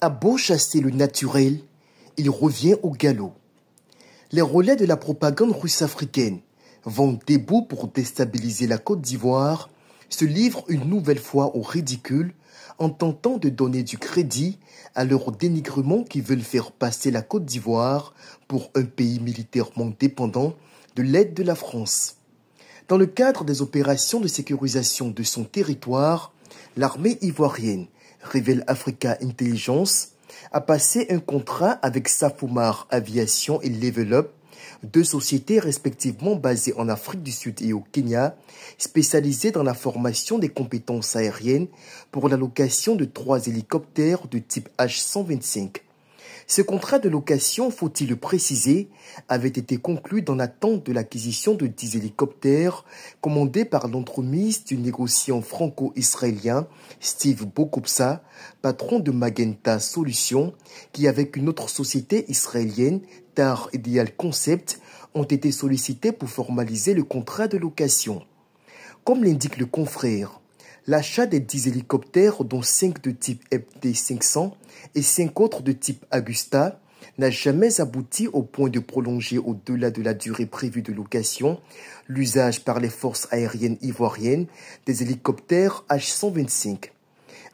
A beau chasser le naturel, il revient au galop. Les relais de la propagande russe-africaine, vont debout pour déstabiliser la Côte d'Ivoire, se livrent une nouvelle fois au ridicule en tentant de donner du crédit à leur dénigrement qui veulent faire passer la Côte d'Ivoire pour un pays militairement dépendant de l'aide de la France. Dans le cadre des opérations de sécurisation de son territoire, l'armée ivoirienne, révèle Africa Intelligence, a passé un contrat avec Safomar Aviation et Level Up, deux sociétés respectivement basées en Afrique du Sud et au Kenya, spécialisées dans la formation des compétences aériennes pour la location de 3 hélicoptères de type H-125. Ce contrat de location, faut-il le préciser, avait été conclu dans l'attente de l'acquisition de 10 hélicoptères commandés par l'entremise du négociant franco-israélien Steve Bokobsa, patron de Magenta Solutions, qui avec une autre société israélienne, Tar Ideal Concept, ont été sollicités pour formaliser le contrat de location. Comme l'indique le confrère, l'achat des 10 hélicoptères, dont 5 de type FD500 et 5 autres de type Agusta, n'a jamais abouti au point de prolonger au-delà de la durée prévue de location l'usage par les forces aériennes ivoiriennes des hélicoptères H-125.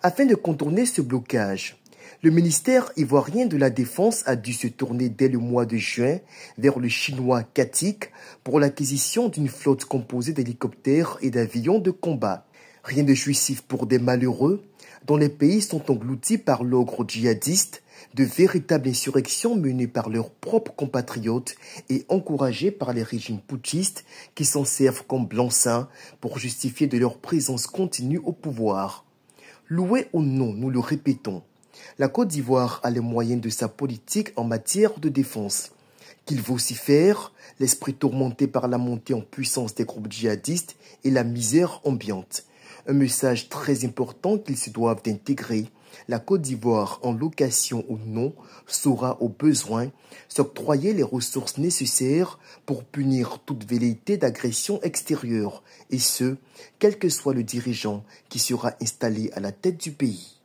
Afin de contourner ce blocage, le ministère ivoirien de la Défense a dû se tourner dès le mois de juin vers le chinois CATIC pour l'acquisition d'une flotte composée d'hélicoptères et d'avions de combat. Rien de jouissif pour des malheureux, dont les pays sont engloutis par l'ogre djihadiste, de véritables insurrections menées par leurs propres compatriotes et encouragées par les régimes putschistes qui s'en servent comme blanc-seing pour justifier de leur présence continue au pouvoir. Loué ou non, nous le répétons, la Côte d'Ivoire a les moyens de sa politique en matière de défense. Qu'il vocifère, l'esprit tourmenté par la montée en puissance des groupes djihadistes et la misère ambiante. Un message très important qu'ils se doivent d'intégrer. La Côte d'Ivoire, en location ou non, saura au besoin s'octroyer les ressources nécessaires pour punir toute velléité d'agression extérieure, et ce, quel que soit le dirigeant qui sera installé à la tête du pays.